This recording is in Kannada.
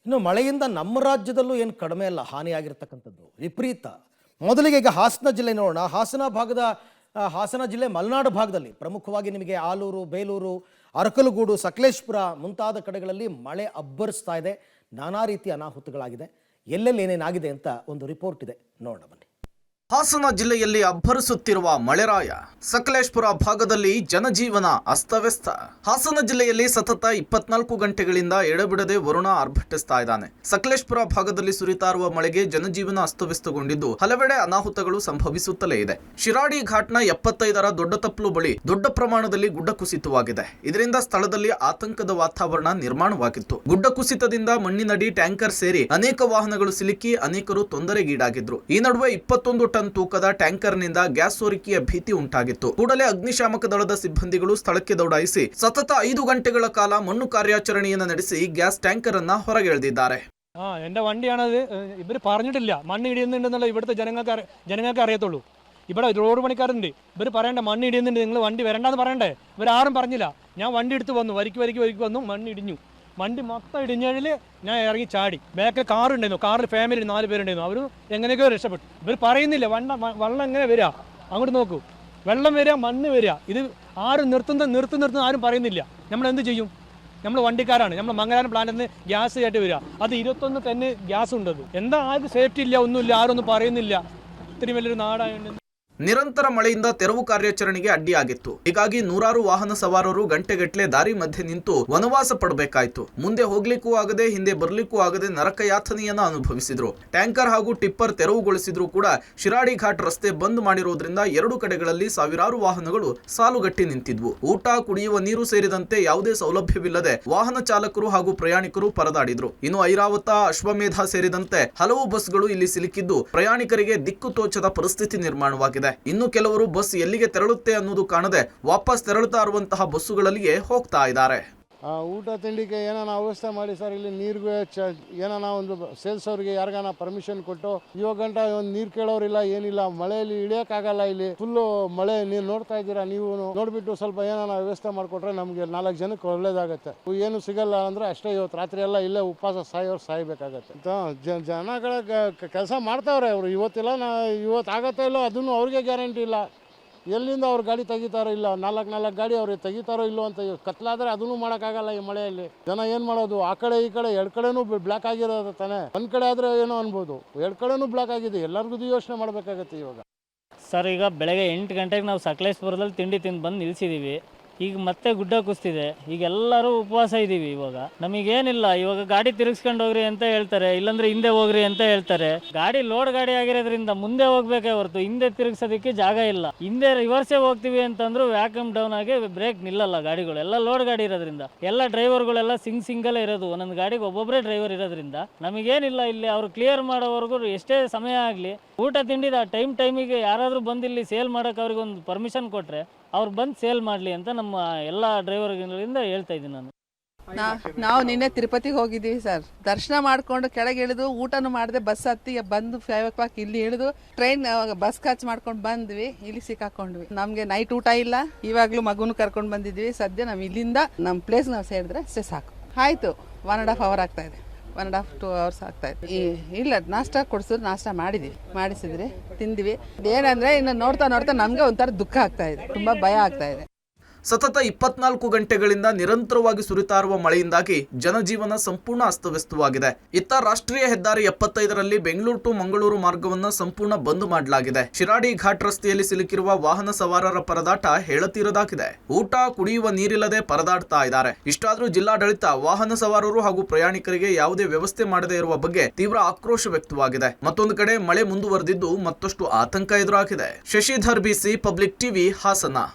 ಇನ್ನು ಮಳೆಯಿಂದ ನಮ್ಮ ರಾಜ್ಯದಲ್ಲೂ ಏನು ಕಡಿಮೆ ಅಲ್ಲ ಹಾನಿಯಾಗಿರ್ತಕ್ಕಂಥದ್ದು ವಿಪರೀತ. ಮೊದಲಿಗೆ ಈಗ ಹಾಸನ ಜಿಲ್ಲೆ ನೋಡೋಣ. ಹಾಸನ ಜಿಲ್ಲೆ ಮಲೆನಾಡು ಭಾಗದಲ್ಲಿ ಪ್ರಮುಖವಾಗಿ ನಿಮಗೆ ಆಲೂರು, ಬೇಲೂರು, ಅರಕಲಗೂಡು, ಸಕಲೇಶಪುರ ಮುಂತಾದ ಕಡೆಗಳಲ್ಲಿ ಮಳೆ ಅಬ್ಬರಿಸ್ತಾ ಇದೆ. ನಾನಾ ರೀತಿಯ ಅನಾಹುತಗಳಾಗಿದೆ. ಎಲ್ಲೆಲ್ಲಿ ಏನೇನಾಗಿದೆ ಅಂತ ಒಂದು ರಿಪೋರ್ಟ್ ಇದೆ, ನೋಡೋಣ ಬನ್ನಿ. ಹಾಸನ ಜಿಲ್ಲೆಯಲ್ಲಿ ಅಬ್ಬರಿಸುತ್ತಿರುವ ಮಳೆರಾಯ. ಸಕಲೇಶಪುರ ಭಾಗದಲ್ಲಿ ಜನಜೀವನ ಅಸ್ತವ್ಯಸ್ತ. ಹಾಸನ ಜಿಲ್ಲೆಯಲ್ಲಿ ಸತತ 24 ಗಂಟೆಗಳಿಂದ ಎಡಬಿಡದೆ ವರುಣ ಆರ್ಭಟಿಸ್ತಾ ಇದ್ದಾನೆ. ಸಕಲೇಶಪುರ ಭಾಗದಲ್ಲಿ ಸುರಿತಾ ಇರುವ ಮಳೆಗೆ ಜನಜೀವನ ಅಸ್ತವ್ಯಸ್ತಗೊಂಡಿದ್ದು ಹಲವೆಡೆ ಅನಾಹುತಗಳು ಸಂಭವಿಸುತ್ತಲೇ ಇದೆ. ಶಿರಾಡಿ ಘಾಟ್ನ 75ರ ದೊಡ್ಡತಪ್ಲು ಬಳಿ ದೊಡ್ಡ ಪ್ರಮಾಣದಲ್ಲಿ ಗುಡ್ಡ ಕುಸಿತವಾಗಿದೆ. ಇದರಿಂದ ಸ್ಥಳದಲ್ಲಿ ಆತಂಕದ ವಾತಾವರಣ ನಿರ್ಮಾಣವಾಗಿತ್ತು. ಗುಡ್ಡ ಕುಸಿತದಿಂದ ಮಣ್ಣಿನಡಿ ಟ್ಯಾಂಕರ್ ಸೇರಿ ಅನೇಕ ವಾಹನಗಳು ಸಿಲುಕಿ ಅನೇಕರು ತೊಂದರೆಗೀಡಾಗಿದ್ರು. ಈ ನಡುವೆ 21 ಟನ್ ತೂಕದ ಟ್ಯಾಂಕರ್ನಿಂದ ಗ್ಯಾಸ್ ಸೋರಿಕೆಯ ಭೀತಿ ಉಂಟಾಗಿತ್ತು. ಕೂಡಲೇ ಅಗ್ನಿಶಾಮಕ ದಳದ ಸಿಬ್ಬಂದಿಗಳು ಸ್ಥಳಕ್ಕೆ ದೌಡಾಯಿಸಿ ಸತತ 5 ಗಂಟೆಗಳ ಕಾಲ ಮಣ್ಣು ಕಾರ್ಯಾಚರಣೆಯನ್ನು ನಡೆಸಿ ಗ್ಯಾಸ್ ಟ್ಯಾಂಕರ್ ಅನ್ನ ಹೊರಗೆಳೆದಿದ್ದಾರೆ. എന്റെ വണ്ടിയാണത്. ഇവർ പറഞ്ഞിട്ടില്ല മണ്ണ് ഇടിയുന്നുണ്ടെന്നുള്ള ഇവിടുത്തെ ജനങ്ങൾക്ക് അറിയത്തുള്ളൂ. ഇവിടെ റോഡ് പണിക്കാരുണ്ട്, ഇവർ പറയണ്ട മണ്ണ് ഇടിയുന്നുണ്ട്, നിങ്ങൾ വണ്ടി വരണ്ടെന്ന് പറയണ്ടേ. ഇവരാരും പറഞ്ഞില്ല. ഞാൻ വണ്ടി എടുത്ത് വന്നു, വരിക്ക് വന്നു, മണ്ണ് ഇടിഞ്ഞു. വണ്ടി മൊത്തം ഇടിഞ്ഞതിൽ ഞാൻ ഇറങ്ങി ചാടി. ബാക്കിൽ കാറുണ്ടായിരുന്നു, കാറിൽ ഫാമിലി 4 പേരുണ്ടായിരുന്നു. അവർ എങ്ങനെയൊക്കെയോ രക്ഷപ്പെട്ടു. ഇവർ പറയുന്നില്ല വെള്ളം എങ്ങനെ വരിക, അങ്ങോട്ട് നോക്കൂ, വെള്ളം വരിക, മണ്ണ് വരിക. ഇത് ആരും നിർത്തുന്ന ആരും പറയുന്നില്ല. നമ്മൾ എന്ത് ചെയ്യും? നമ്മൾ വണ്ടിക്കാരാണ്. നമ്മൾ മംഗലാപുരം പ്ലാന്റിൽ നിന്ന് ഗ്യാസ് കയറ്റി വരിക. അത് 21 തന്നെ ഗ്യാസ് ഉണ്ടത്. എന്താ ആർക്കും സേഫ്റ്റി ഇല്ല, ഒന്നുമില്ല, ആരൊന്നും പറയുന്നില്ല. ഇത്രയും വലിയൊരു നാടായതുകൊണ്ട് ನಿರಂತರ ಮಳೆಯಿಂದ ತೆರವು ಕಾರ್ಯಾಚರಣೆಗೆ ಅಡ್ಡಿಯಾಗಿತ್ತು. ಹೀಗಾಗಿ ನೂರಾರು ವಾಹನ ಸವಾರರು ಗಂಟೆಗಟ್ಟಲೆ ದಾರಿ ಮಧ್ಯೆ ನಿಂತು ವನವಾಸ ಪಡಬೇಕಾಯಿತು. ಮುಂದೆ ಹೋಗ್ಲಿಕ್ಕೂ ಆಗದೆ ಹಿಂದೆ ಬರ್ಲಿಕ್ಕೂ ಆಗದೆ ನರಕ ಯಾತನೆಯನ್ನ ಅನುಭವಿಸಿದ್ರು. ಟ್ಯಾಂಕರ್ ಹಾಗೂ ಟಿಪ್ಪರ್ ತೆರವುಗೊಳಿಸಿದ್ರು ಕೂಡ ಶಿರಾಡಿ ಘಾಟ್ ರಸ್ತೆ ಬಂದ್ ಮಾಡಿರೋದ್ರಿಂದ 2 ಕಡೆಗಳಲ್ಲಿ ಸಾವಿರಾರು ವಾಹನಗಳು ಸಾಲುಗಟ್ಟಿ ನಿಂತಿದ್ವು. ಊಟ, ಕುಡಿಯುವ ನೀರು ಸೇರಿದಂತೆ ಯಾವುದೇ ಸೌಲಭ್ಯವಿಲ್ಲದೆ ವಾಹನ ಚಾಲಕರು ಹಾಗೂ ಪ್ರಯಾಣಿಕರು ಪರದಾಡಿದ್ರು. ಇನ್ನು ಐರಾವತ, ಅಶ್ವಮೇಧ ಸೇರಿದಂತೆ ಹಲವು ಬಸ್ಗಳು ಇಲ್ಲಿ ಸಿಲುಕಿದ್ದು ಪ್ರಯಾಣಿಕರಿಗೆ ದಿಕ್ಕು ತೋಚದ ಪರಿಸ್ಥಿತಿ ನಿರ್ಮಾಣವಾಗಿದೆ. ಇನ್ನು ಕೆಲವರು ಬಸ್ ಎಲ್ಲಿಗೆ ತೆರಳುತ್ತೆ ಅನ್ನೋದು ಕಾಣದೆ ವಾಪಸ್ ತೆರಳುತ್ತಾ ಇರುವಂತಹ ಬಸ್ಸುಗಳಲ್ಲಿಯೇ ಹೋಗ್ತಾ ಇದ್ದಾರೆ. ಊಟ ತಿಂಡಿಗೆ ಏನಾನ ವ್ಯವಸ್ಥೆ ಮಾಡಿ ಸರ್. ಇಲ್ಲಿ ನೀರಿಗೆ ಏನಾನ ಒಂದು ಸೇಲ್ಸ್ ಅವ್ರಿಗೆ ಯಾರಿಗಾನ ಪರ್ಮಿಷನ್ ಕೊಟ್ಟು ಇವಾಗ ಗಂಟ ಒಂದು ನೀರು ಕೇಳೋರಿಲ್ಲ, ಏನಿಲ್ಲ. ಮಳೆಯಲ್ಲಿ ಇಳಿಯೋಕ್ಕಾಗಲ್ಲ. ಇಲ್ಲಿ ಫುಲ್ಲು ಮಳೆ, ನೀವು ನೋಡ್ತಾ ಇದ್ದೀರಾ. ನೀವು ನೋಡ್ಬಿಟ್ಟು ಸ್ವಲ್ಪ ಏನಾನ ವ್ಯವಸ್ಥೆ ಮಾಡಿಕೊಟ್ರೆ ನಮಗೆ 4 ಜನಕ್ಕೆ ಒಳ್ಳೇದಾಗತ್ತೆ. ಏನು ಸಿಗಲ್ಲ ಅಂದ್ರೆ ಅಷ್ಟೇ. ಇವತ್ತು ರಾತ್ರಿ ಎಲ್ಲ ಇಲ್ಲೇ ಉಪವಾಸ ಸಾಯ್ಬೇಕಾಗತ್ತೆ. ಜನಗಳ ಕೆಲಸ ಮಾಡ್ತಾವ್ರೆ ಅವರು. ಇವತ್ತು ಆಗತ್ತೋ ಇಲ್ಲೋ ಅದನ್ನು ಅವ್ರಿಗೆ ಗ್ಯಾರಂಟಿ ಇಲ್ಲ. ಎಲ್ಲಿಂದ ಅವ್ರು ಗಾಡಿ ತೆಗಿತಾರೋ ಇಲ್ಲ, 4 ಗಾಡಿ ಅವ್ರಿಗೆ ತೆಗಿತಾರೋ ಇಲ್ಲೋ ಅಂತ. ಕತ್ಲಾದ್ರೆ ಅದನ್ನು ಮಾಡೋಕ್ಕಾಗಲ್ಲ ಈ ಮಳೆಯಲ್ಲಿ. ಜನ ಏನು ಮಾಡೋದು? ಆ ಕಡೆ ಈ ಕಡೆ 2 ಕಡೆನೂ ಬ್ಲಾಕ್ ಆಗಿರೋದು ತಾನೆ. ಒಂದು ಕಡೆ ಆದರೆ ಏನೋ ಅನ್ಬೋದು, 2 ಕಡೆನೂ ಬ್ಲಾಕ್ ಆಗಿದೆ. ಎಲ್ಲರಿಗೂ ಯೋಚನೆ ಮಾಡಬೇಕಾಗತ್ತೆ ಇವಾಗ. ಸರ್, ಈಗ ಬೆಳಗ್ಗೆ 8 ಗಂಟೆಗೆ ನಾವು ಸಕಲೇಶಪುರದಲ್ಲಿ ತಿಂಡಿ ತಿಂದು ಬಂದು ನಿಲ್ಸಿದ್ದೀವಿ. ಈಗ ಮತ್ತೆ ಗುಡ್ಡ ಕುಸ್ತಿದೆ. ಈಗ ಎಲ್ಲರೂ ಉಪವಾಸ ಇದ್ದೀವಿ. ಇವಾಗ ನಮಗೇನಿಲ್ಲ. ಇವಾಗ ಗಾಡಿ ತಿರುಗಿಸ್ಕೊಂಡು ಹೋಗ್ರಿ ಅಂತ ಹೇಳ್ತಾರೆ, ಇಲ್ಲಾಂದ್ರೆ ಹಿಂದೆ ಹೋಗ್ರಿ ಅಂತ ಹೇಳ್ತಾರೆ. ಗಾಡಿ ಲೋಡ್ ಗಾಡಿ ಆಗಿರೋದ್ರಿಂದ ಮುಂದೆ ಹೋಗ್ಬೇಕೇ ಹೊರತು ಹಿಂದೆ ತಿರುಗಿಸೋದಕ್ಕೆ ಜಾಗ ಇಲ್ಲ. ಹಿಂದೆ ರಿವರ್ಸೇ ಹೋಗ್ತೀವಿ ಅಂತಂದ್ರು ವ್ಯಾಕಮ್ ಡೌನ್ ಆಗಿ ಬ್ರೇಕ್ ನಿಲ್ಲಲ್ಲ ಗಾಡಿಗಳು. ಎಲ್ಲ ಲೋಡ್ ಗಾಡಿ ಇರೋದ್ರಿಂದ ಎಲ್ಲ ಡ್ರೈವರ್ಗಳೆಲ್ಲ ಸಿಂಗಲ್ ಇರೋದು. ಒಂದೊಂದು ಗಾಡಿಗೆ ಒಬ್ಬೊಬ್ಬರೇ ಡ್ರೈವರ್ ಇರೋದ್ರಿಂದ ನಮಗೇನಿಲ್ಲ. ಇಲ್ಲಿ ಅವ್ರು ಕ್ಲಿಯರ್ ಮಾಡೋವರೆಗೂ ಎಷ್ಟೇ ಸಮಯ ಆಗಲಿ ಊಟ ತಿಂಡಿದ ಟೈಮಿಗೆ ಯಾರಾದರೂ ಬಂದು ಇಲ್ಲಿ ಸೇಲ್ ಮಾಡೋಕೆ ಅವ್ರಿಗೆ ಒಂದು ಪರ್ಮಿಷನ್ ಕೊಟ್ಟರೆ ಅವ್ರು ಬಂದು ಸೇಲ್ ಮಾಡಲಿ ಅಂತ ನಮ್ಮ ಎಲ್ಲ ಡ್ರೈವರ್ಗಳಿಂದ ಹೇಳ್ತಾ ಇದ್ದೀನಿ ನಾನು. ನಾವು ನಿನ್ನೆ ತಿರುಪತಿಗೆ ಹೋಗಿದ್ದೀವಿ ಸರ್. ದರ್ಶನ ಮಾಡ್ಕೊಂಡು ಕೆಳಗೆ ಇಳಿದು ಊಟನೂ ಮಾಡಿದೆ. ಬಸ್ ಹತ್ತಿ ಬಂದು 5 o'clock ಇಲ್ಲಿ ಇಳಿದು ಟ್ರೈನ್ ಬಸ್ ಖರ್ಚು ಮಾಡ್ಕೊಂಡು ಬಂದ್ವಿ. ಇಲ್ಲಿ ಸಿಕ್ಕಾಕೊಂಡ್ವಿ. ನಮಗೆ ನೈಟ್ ಊಟ ಇಲ್ಲ. ಇವಾಗಲೂ ಮಗುನು ಕರ್ಕೊಂಡು ಬಂದಿದ್ವಿ. ಸದ್ಯ ನಾವು ಇಲ್ಲಿಂದ ನಮ್ಮ ಪ್ಲೇಸ್ ನಾವು ಸೇರಿದ್ರೆ ಅಷ್ಟೇ ಸಾಕು. ಆಯಿತು, 1.5 hour ಆಗ್ತಾ ಇದೆ. 1.5 to 2 hours ಆಗ್ತಾ ಇದೆ. ಇಲ್ಲ, ನಾಷ್ಟ ಕೊಡಿಸಿದ್ರು, ನಾಷ್ಟ ಮಾಡಿಸಿದ್ರಿ, ತಿಂದ್ವಿ. ಏನಂದ್ರೆ ಇನ್ನು ನೋಡ್ತಾ ನಮ್ಗೆ ಒಂಥರ ದುಃಖ ಆಗ್ತಾ ಇದೆ, ತುಂಬಾ ಭಯ ಆಗ್ತಾ ಇದೆ. ಸತತ 24 ಗಂಟೆಗಳಿಂದ ನಿರಂತರವಾಗಿ ಸುರಿತಾ ಇರುವ ಮಳೆಯಿಂದಾಗಿ ಜನಜೀವನ ಸಂಪೂರ್ಣ ಅಸ್ತವ್ಯಸ್ತವಾಗಿದೆ. ಇತ್ತ ರಾಷ್ಟ್ರೀಯ ಹೆದ್ದಾರಿ 75ರಲ್ಲಿ ಬೆಂಗಳೂರು ಟು ಮಂಗಳೂರು ಮಾರ್ಗವನ್ನು ಸಂಪೂರ್ಣ ಬಂದ್ ಮಾಡಲಾಗಿದೆ. ಶಿರಾಡಿ ಘಾಟ್ ರಸ್ತೆಯಲ್ಲಿ ಸಿಲುಕಿರುವ ವಾಹನ ಸವಾರರ ಪರದಾಟ ಹೇಳತೀರದಾಗಿದೆ. ಊಟ, ಕುಡಿಯುವ ನೀರಿಲ್ಲದೆ ಪರದಾಡ್ತಾ ಇದ್ದಾರೆ. ಇಷ್ಟಾದ್ರೂ ಜಿಲ್ಲಾಡಳಿತ ವಾಹನ ಸವಾರರು ಹಾಗೂ ಪ್ರಯಾಣಿಕರಿಗೆ ಯಾವುದೇ ವ್ಯವಸ್ಥೆ ಮಾಡದೇ ಇರುವ ಬಗ್ಗೆ ತೀವ್ರ ಆಕ್ರೋಶ ವ್ಯಕ್ತವಾಗಿದೆ. ಮತ್ತೊಂದು ಕಡೆ ಮಳೆ ಮುಂದುವರೆದಿದ್ದು ಮತ್ತಷ್ಟು ಆತಂಕ ಎದುರಾಗಿದೆ. Shashidhar BC, public TV, Hassan.